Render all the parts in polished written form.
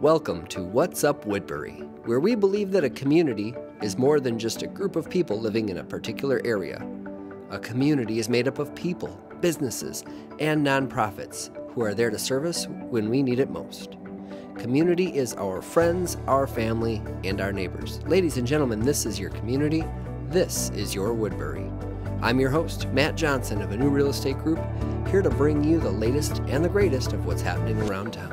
Welcome to What's Up Woodbury, where we believe that a community is more than just a group of people living in a particular area. A community is made up of people, businesses, and nonprofits who are there to serve us when we need it most. Community is our friends, our family, and our neighbors. Ladies and gentlemen, this is your community. This is your Woodbury. I'm your host, Matt Johnson of Anew Real Estate Group, here to bring you the latest and the greatest of what's happening around town.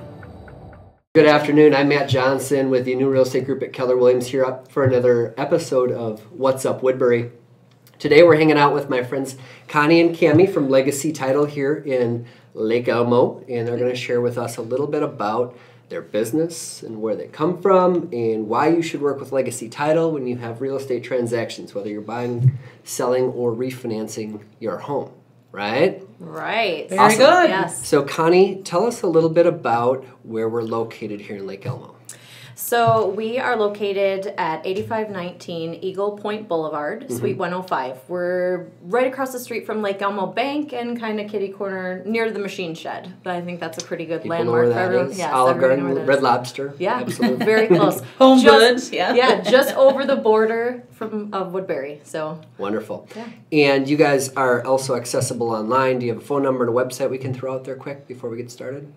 Good afternoon. I'm Matt Johnson with the Anew Real Estate Group at Keller Williams, here up for another episode of What's Up Woodbury. Today we're hanging out with my friends Connie and Kami from Legacy Title here in Lake Elmo, and they're going to share with us a little bit about their business and where they come from and why you should work with Legacy Title when you have real estate transactions, whether you're buying, selling, or refinancing your home, right? Right. Very awesome. good. Yes. So Connie, tell us a little bit about where we're located here in Lake Elmo. So we are located at 8519 Eagle Point Boulevard, Suite 105. We're right across the street from Lake Elmo Bank and kind of kitty corner near the machine shed. But I think that's a pretty good landmark for everyone. Yes, Olive Garden, Red Lobster. Yeah, absolutely. Very close. Home Goods, yeah. Yeah, just over the border of Woodbury. So wonderful. Yeah. And you guys are also accessible online. Do you have a phone number and a website we can throw out there quick before we get started?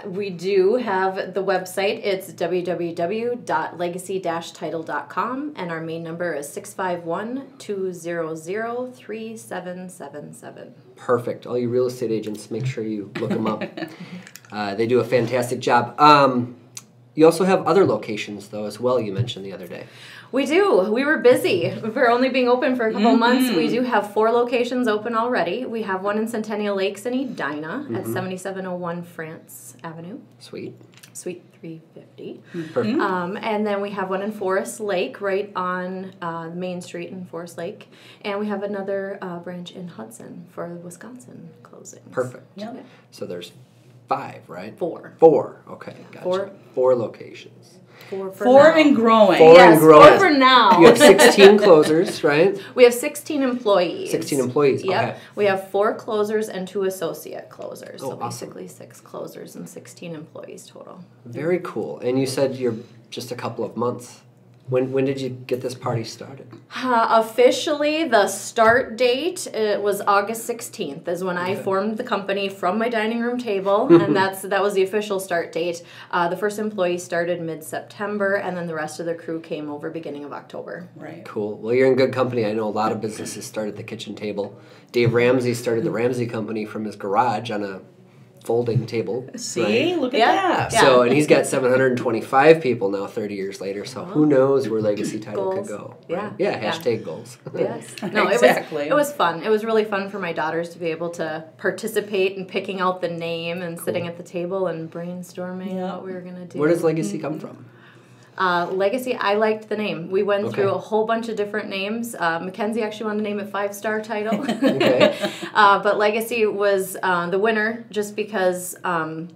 We do have the website. It's www.legacy-title.com, and our main number is 651-200-3777. Perfect. All you real estate agents, make sure you look them up. They do a fantastic job. You also have other locations, though, as well, you mentioned the other day. We do. We were busy. For only being open for a couple months, we do have 4 locations open already. We have one in Centennial Lakes in Edina at 7701 France Avenue. Sweet. Suite 350. Perfect. And then we have one in Forest Lake, right on Main Street in Forest Lake. And we have another branch in Hudson for Wisconsin closings. Perfect. Yep. So there's 5, right? 4. 4. Okay, gotcha. 4 locations. 4 and growing. 4 and growing. 4 for now. You have 16 closers, right? We have 16 employees. 16 employees, Yep. okay. We have 4 closers and 2 associate closers. Oh, so awesome. basically 6 closers and 16 employees total. Very cool. And you said you're just a couple of months. When did you get this party started? Officially, the start date was August 16th is when I formed the company from my dining room table, and that was the official start date. The first employee started mid-September, and then the rest of the crew came over beginning of October. Right. Cool. Well, you're in good company. I know a lot of businesses start at the kitchen table. Dave Ramsey started the Ramsey Company from his garage on a folding table. See, right? look at that. Yeah. So, and he's got 725 people now 30 years later, so who knows where Legacy Title Goals. could go. Yeah. Right? Yeah, hashtag goals. Yes. No, Exactly. it was fun. It was really fun for my daughters to be able to participate in picking out the name and sitting at the table and brainstorming what we were going to do. Where does Legacy come from? Legacy, I liked the name. We went through a whole bunch of different names. Mackenzie actually wanted to name it 5-star title. Okay. But Legacy was the winner just because I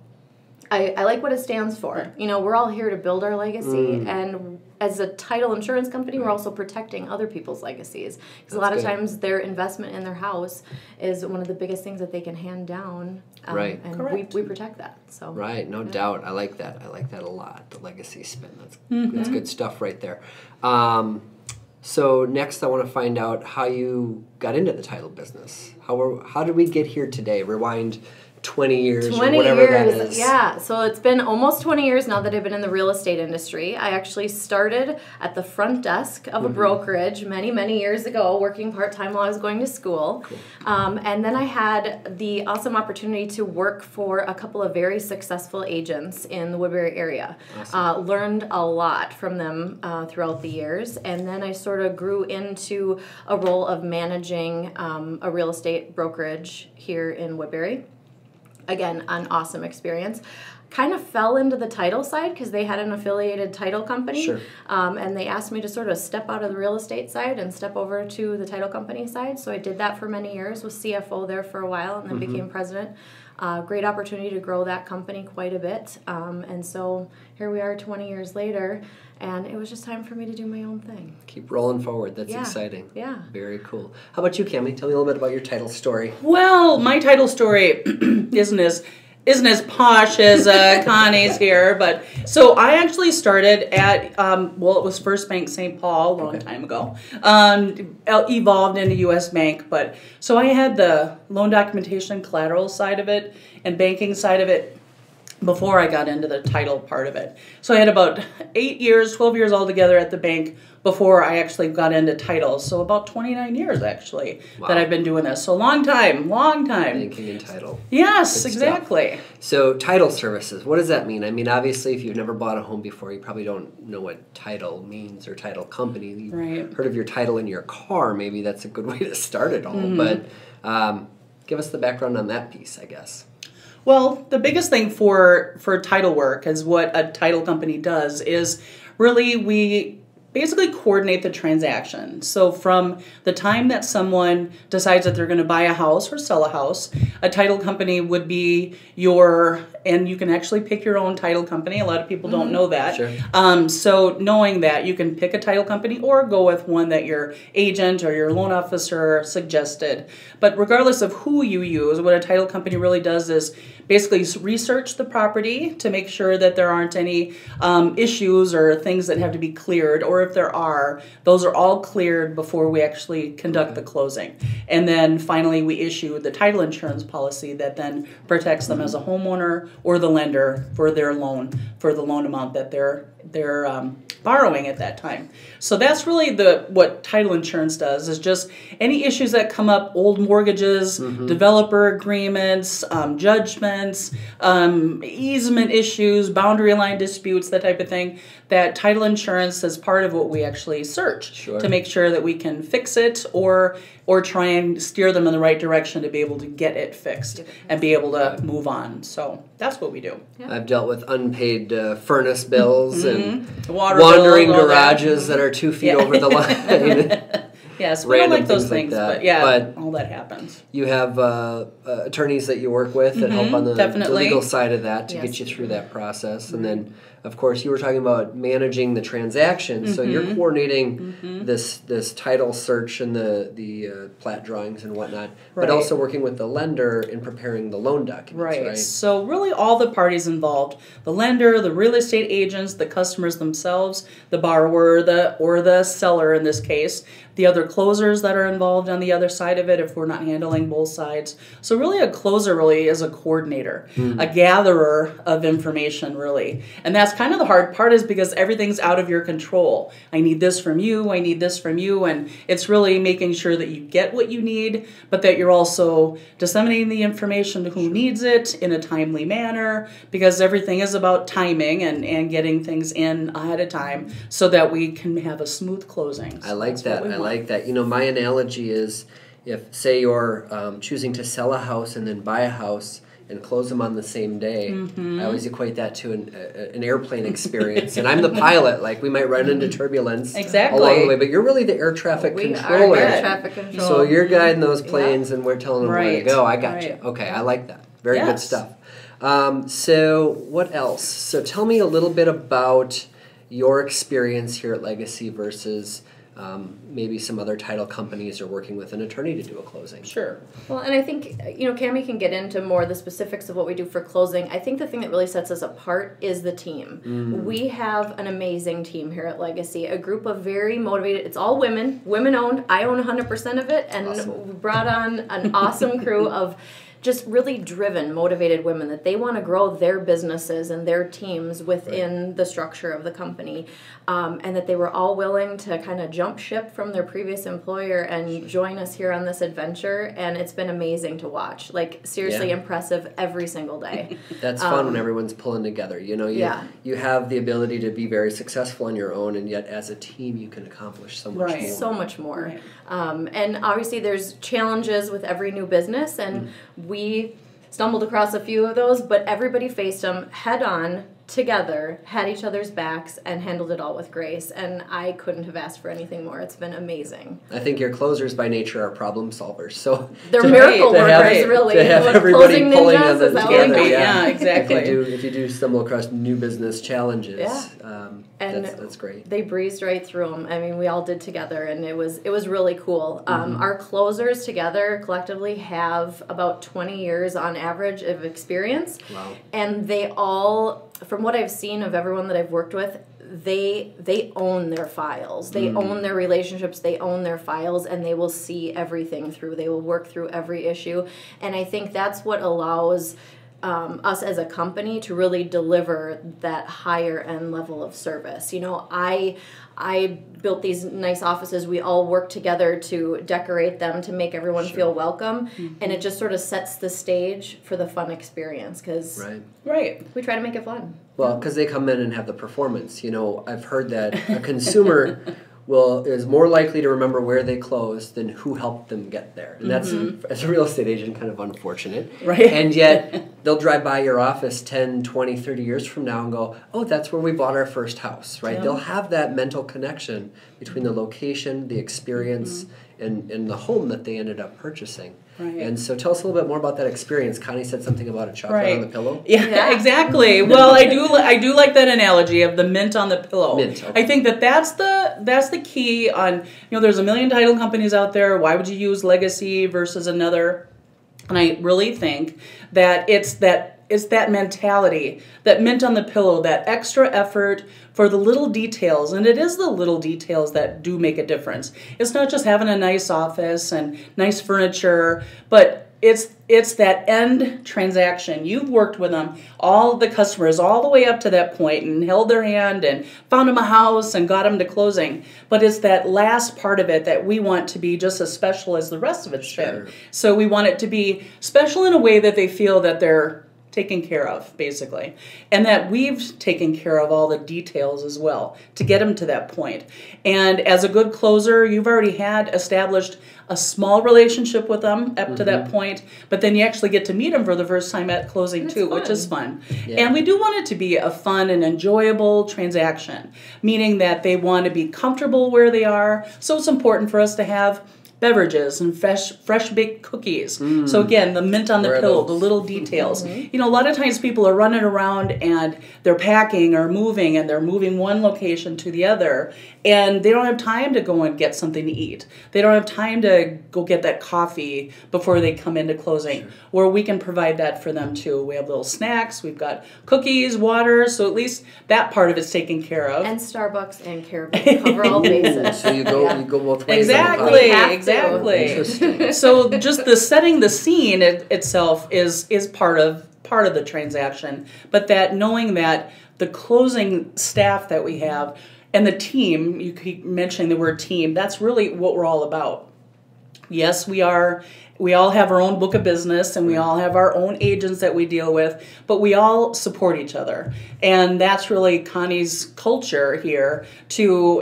like what it stands for. You know, we're all here to build our legacy, and as a title insurance company, we're also protecting other people's legacies. Because a lot of times their investment in their house is one of the biggest things that they can hand down. Right. And Correct. we protect that. So. Right, no doubt. I like that. I like that a lot. The legacy spin. That's good stuff right there. So next, I want to find out how you got into the title business. How did we get here today? Rewind 20 years 20 or whatever years, that is. yeah. So it's been almost 20 years now that I've been in the real estate industry. I actually started at the front desk of a brokerage many, many years ago, working part-time while I was going to school. Cool. And then I had the awesome opportunity to work for a couple of very successful agents in the Woodbury area. Awesome. Learned a lot from them throughout the years. And then I sort of grew into a role of managing a real estate brokerage here in Woodbury. Again, an awesome experience. Kind of fell into the title side because they had an affiliated title company. Sure. And they asked me to sort of step out of the real estate side and step over to the title company side. So I did that for many years, was CFO there for a while, and then became president. Great opportunity to grow that company quite a bit. And so here we are 20 years later, and it was just time for me to do my own thing. Keep rolling forward. That's exciting. Yeah. Very cool. How about you, Kami? Tell me a little bit about your title story. Well, my title story isn't as isn't as posh as Connie's here, but so I actually started at well, it was First Bank St. Paul a long time ago. Evolved into U.S. Bank, but so I had the loan documentation, collateral side of it, and banking side of it before I got into the title part of it. So I had about 8 years, 12 years altogether at the bank before I actually got into titles. So about 29 years actually that I've been doing this. So long time. Banking and title. Yes, exactly. So title services, what does that mean? I mean, obviously, if you've never bought a home before, you probably don't know what title means or title company. You've heard of your title in your car. Maybe that's a good way to start it all. But give us the background on that piece, I guess. Well, the biggest thing for title work is what a title company does is really we basically coordinate the transaction. So from the time that someone decides that they're going to buy a house or sell a house, a title company would be and you can actually pick your own title company. A lot of people don't know that. Sure. So knowing that, you can pick a title company or go with one that your agent or your loan officer suggested. But regardless of who you use, what a title company really does is basically research the property to make sure that there aren't any issues or things that have to be cleared, or if there are, those are all cleared before we actually conduct the closing. And then finally we issue the title insurance policy that then protects them as a homeowner or the lender for their loan, for the loan amount that they're borrowing at that time. So that's really what title insurance does, is just any issues that come up, old mortgages, developer agreements, judgments, easement issues, boundary line disputes, that type of thing, that title insurance is part of what we actually search to make sure that we can fix it or try and steer them in the right direction to be able to get it fixed and be able to move on. So that's what we do. Yeah. I've dealt with unpaid furnace bills and wandering garages that are 2 feet over the line. Yes, we don't like those things, but all that happens. You have attorneys that you work with that help on the legal side of that to get you through that process. And then, of course, you were talking about managing the transaction. So you're coordinating this title search and the plat drawings and whatnot, but also working with the lender in preparing the loan documents, right? So really all the parties involved, the lender, the real estate agents, the customers themselves, the borrower, or the seller in this case, the other closers that are involved on the other side of it if we're not handling both sides. So really a closer really is a coordinator, a gatherer of information really. And that's kind of the hard part, is because everything's out of your control. I need this from you, I need this from you, and it's really making sure that you get what you need, but that you're also disseminating the information to who needs it in a timely manner, because everything is about timing and getting things in ahead of time so that we can have a smooth closing. So I like that. I like that. You know, my analogy is, if, say, you're choosing to sell a house and then buy a house and close them on the same day, I always equate that to an airplane experience. And I'm the pilot. Like, we might run into turbulence along the way, but you're really the air traffic controller. We are air traffic control. So you're guiding those planes and we're telling them where to go. I got you. Okay, I like that. Very good stuff. So what else? So tell me a little bit about your experience here at Legacy versus maybe some other title companies are working with an attorney to do a closing. Sure. Well, and I think, Kami can get into more of the specifics of what we do for closing. I think the thing that really sets us apart is the team. We have an amazing team here at Legacy, a group of very motivated, it's all women-owned. I own 100% of it, and we brought on an awesome crew of just really driven, motivated women that they want to grow their businesses and their teams within the structure of the company, and that they were all willing to kind of jump ship from their previous employer and join us here on this adventure, and it's been amazing to watch. Like, seriously impressive every single day. That's fun when everyone's pulling together. You have the ability to be very successful on your own, and yet as a team you can accomplish so much more. So much more. And obviously there's challenges with every new business, and we stumbled across a few of those, but everybody faced them head on together, had each other's backs, and handled it all with grace. And I couldn't have asked for anything more. It's been amazing. I think your closers by nature are problem solvers. So they're miracle workers, really. To have everybody pulling on them together. Yeah, exactly. If you do stumble across new business challenges, and that's great. They breezed right through them. I mean, we all did together, and it was really cool. Our closers together collectively have about 20 years on average of experience. Wow. And they all, from what I've seen of everyone that I've worked with, they own their files. They own their relationships. They own their files, and they will see everything through. They will work through every issue. And I think that's what allows us as a company to really deliver that higher end level of service. You know, I built these nice offices. We all work together to decorate them to make everyone feel welcome, and it just sort of sets the stage for the fun experience because we try to make it fun. Well, because they come in and have the performance. You know, I've heard that a consumer is more likely to remember where they closed than who helped them get there. And that's, as a real estate agent, kind of unfortunate. Right. And yet, they'll drive by your office 10, 20, 30 years from now and go, oh, that's where we bought our first house, right? Yeah. They'll have that mental connection between the location, the experience, and the home that they ended up purchasing. Right. And so tell us a little bit more about that experience. Connie said something about a chocolate on the pillow. Yeah, exactly. Well, I do like that analogy of the mint on the pillow. Mint, okay. I think that's the key on, there's a million title companies out there. Why would you use Legacy versus another? And I really think that it's that mentality, that mint on the pillow, that extra effort for the little details. And it is the little details that do make a difference. It's not just having a nice office and nice furniture, but it's that end transaction. You've worked with them, all the customers, all the way up to that point and held their hand and found them a house and got them to closing. But it's that last part of it that we want to be just as special as the rest of it's been. So we want it to be special in a way that they feel that they're taken care of, basically. And that we've taken care of all the details as well to get them to that point. And as a good closer, you've already had established a small relationship with them up to that point, but then you actually get to meet them for the first time at closing too, which is fun. Yeah. And we do want it to be a fun and enjoyable transaction, meaning that they want to be comfortable where they are. So it's important for us to have beverages and fresh baked cookies. So again, the mint on the pillow, the little details. A lot of times people are running around and they're packing or moving, and they're moving one location to the other, and they don't have time to go and get something to eat. They don't have time to go get that coffee before they come into closing, where we can provide that for them too. We have little snacks, we've got cookies, water, so at least that part of it's taken care of. And Starbucks and Caribou cover all bases. So you go both ways. Exactly. So just the setting the scene itself is part of the transaction, but that knowing that the closing staff that we have and the team, you keep mentioning the word team, that's really what we're all about. Yes, we all have our own book of business, and we all have our own agents that we deal with, but we all support each other. And that's really Connie's culture here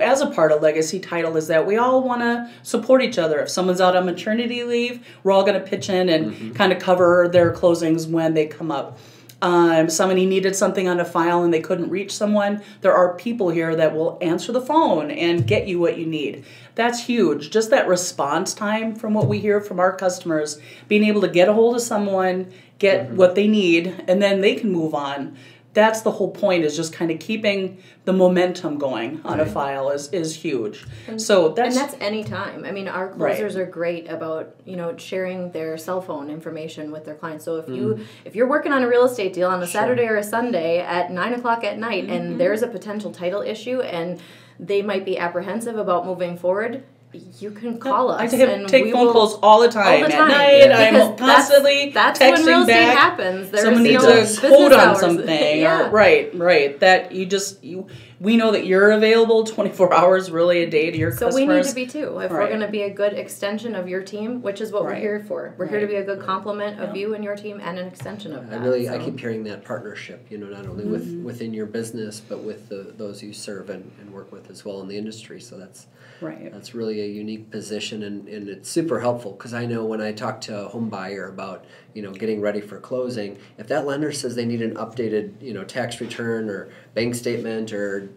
as a part of Legacy Title, is that we all want to support each other. If someone's out on maternity leave, we're all going to pitch in and kind of cover their closings when they come up. Somebody needed something on a file and they couldn't reach someone, there are people here that will answer the phone and get you what you need. That's huge. Just that response time from what we hear from our customers, being able to get a hold of someone, get what they need, and then they can move on. That's the whole point, is just kind of keeping the momentum going on a file is huge. And so that's any time. I mean, our closers are great about sharing their cell phone information with their clients. So if you're working on a real estate deal on a Saturday or a Sunday at 9 o'clock at night, and there's a potential title issue, and they might be apprehensive about moving forward, you can call us. I take phone calls all the time. At night, I'm constantly that's texting when real estate back. Happens. Someone needs a quote on something. Or, right. That we know that you're available 24 hours really a day to your customers. So we need to be too. If we're going to be a good extension of your team, which is what we're here for. We're here to be a good complement of you and your team, and an extension of that. I keep hearing that partnership, not only within your business, but with those you serve and work with as well in the industry. So that's really a unique position, and it's super helpful because I know when I talk to a home buyer about, getting ready for closing, if that lender says they need an updated, tax return or bank statement or,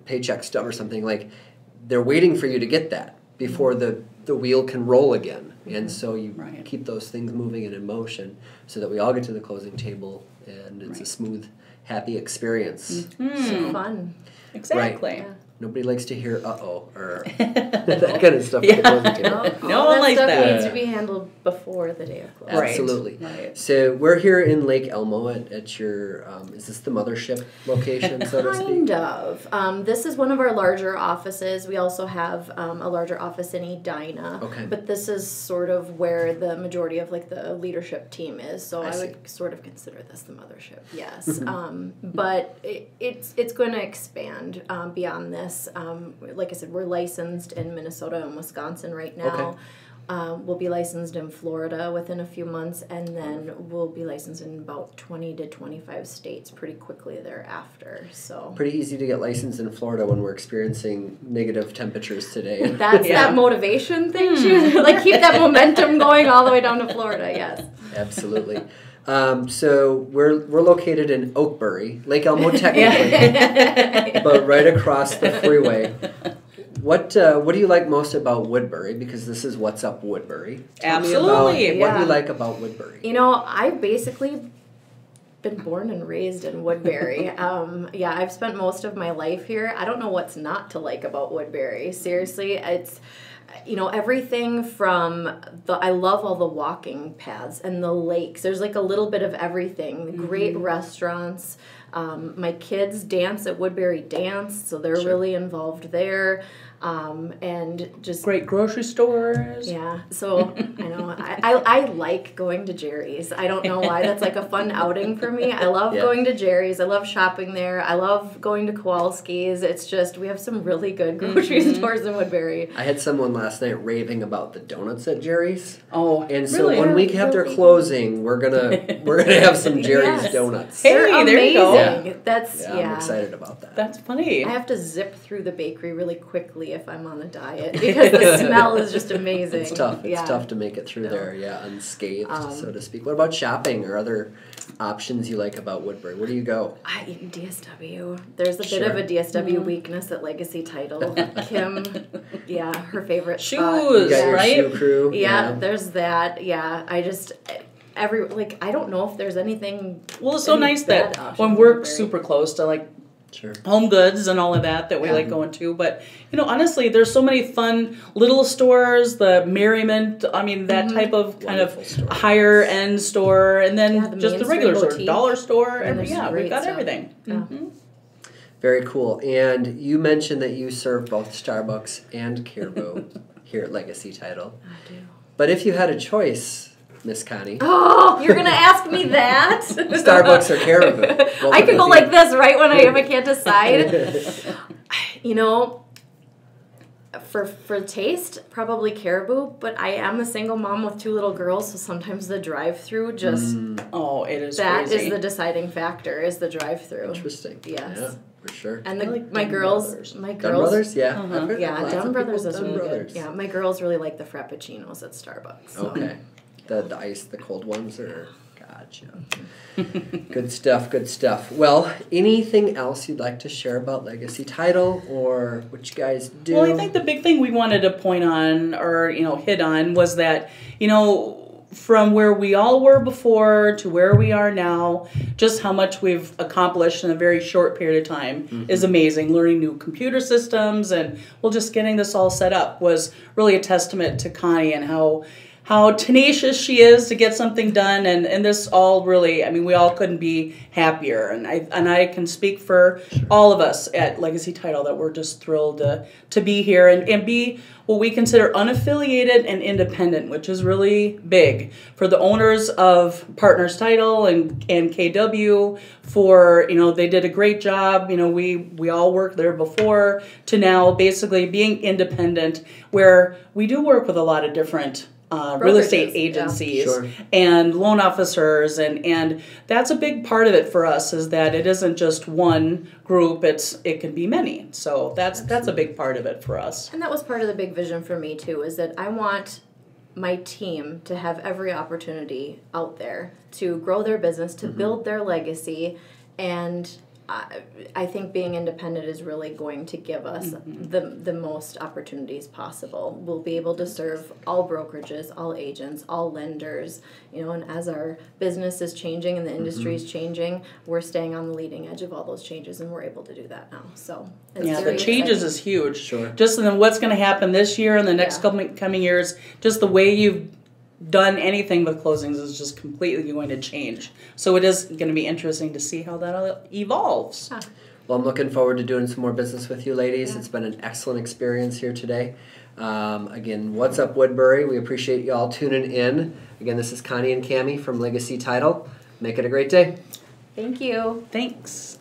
paycheck stub or something, like they're waiting for you to get that before the wheel can roll again. And so you keep those things moving and in motion so that we all get to the closing table and it's a smooth, happy experience. So fun. Exactly. Yeah. Nobody likes to hear "uh-oh" or that kind of stuff. At the closing table. No one likes that. Needs to be handled before the day of closing. Absolutely. Right. So we're here in Lake Elmo at your, is this the mothership location, so to speak? Kind of. This is one of our larger offices. We also have a larger office in Edina. Okay. But this is sort of where the majority of the leadership team is. So I would sort of consider this the mothership. Yes. But it's going to expand beyond this. Like I said, we're licensed in Minnesota and Wisconsin right now. Okay. We'll be licensed in Florida within a few months, and then we'll be licensed in about 20 to 25 states pretty quickly thereafter. So pretty easy to get licensed in Florida when we're experiencing negative temperatures today. That's that motivation thing. Keep that momentum going all the way down to Florida. Yes, absolutely. So we're located in Oakbury, Lake Elmo technically, but right across the freeway. What do you like most about Woodbury? Because this is What's Up Woodbury. Absolutely. What do you like about Woodbury? I've basically been born and raised in Woodbury. I've spent most of my life here. I don't know what's not to like about Woodbury. Seriously, it's everything from I love all the walking paths and the lakes. There's a little bit of everything. Great restaurants. My kids dance at Woodbury Dance, so they're really involved there. And just great grocery stores. Yeah, so I like going to Jerry's. I don't know why. That's a fun outing for me. I love going to Jerry's. I love shopping there. I love going to Kowalski's. It's just we have some really good grocery stores in Woodbury. I had someone last night raving about the donuts at Jerry's. Oh, and so when we have their closing, we're gonna have some Jerry's donuts. Hey, they're there you go. That's I'm excited about that. That's funny. I have to zip through the bakery really quickly if I'm on a diet because the smell is just amazing. It's tough. It's tough to make it through there, unscathed, so to speak. What about shopping or other options you like about Woodbury? Where do you go? I eat DSW. There's a bit of a DSW weakness at Legacy Title. Kim, her favorite shoes, you got your right? shoe crew. Yeah, there's that. Yeah, I just I don't know if there's anything. Well, it's so nice that when we're super close to Home Goods and all of that we like going to. But, honestly, there's so many fun little stores, the Merriment, that type of kind of higher end store, and then just the regular store, dollar store. We've got everything. Yeah. Very cool. And you mentioned that you serve both Starbucks and Caribou here at Legacy Title. I do. But if you had a choice, Miss Connie. Oh, you're going to ask me that? Starbucks or Caribou? I could go like this, right, if I can't decide. For taste, probably Caribou, but I am a single mom with 2 little girls, so sometimes the drive-through just... it is that crazy. is the deciding factor, is the drive-through. Interesting. Yes. Yeah, for sure. And my girls... Dunn Brothers? Yeah. Dunn Brothers is really Brothers. good. Yeah, my girls really like the Frappuccinos at Starbucks. So. Okay. The ice, the cold ones, or... Gotcha. Good stuff. Well, anything else you'd like to share about Legacy Title or what you guys do? Well, I think the big thing we wanted to point on or, hit on was that, from where we all were before to where we are now, just how much we've accomplished in a very short period of time is amazing. Learning new computer systems and, just getting this all set up was really a testament to Connie and how tenacious she is to get something done, and this all really, we all couldn't be happier, and I can speak for all of us at Legacy Title that we're just thrilled to be here and be what we consider unaffiliated and independent, which is really big for the owners of Partners Title and KW. For they did a great job. We all worked there before to now basically being independent, where we do work with a lot of different real estate Brokerages, agencies Sure. and loan officers, and that's a big part of it for us, is that it isn't just one group, it can be many. So that's a big part of it for us. And that was part of the big vision for me too, is that I want my team to have every opportunity out there to grow their business, to build their legacy, and I think being independent is really going to give us the most opportunities possible. We'll be able to serve all brokerages, all agents, all lenders, and as our business is changing and the industry is changing, we're staying on the leading edge of all those changes, and we're able to do that now. So it's Yeah, very the changes exciting. is huge. Sure. Just then what's going to happen this year and the next coming years, just the way you've done anything with closings is just completely going to change. So it is going to be interesting to see how that evolves. Well, I'm looking forward to doing some more business with you ladies. It's been an excellent experience here today. Again, what's up, Woodbury? We appreciate you all tuning in. Again, this is Connie and Kami from Legacy Title. Make it a great day. Thank you. Thanks.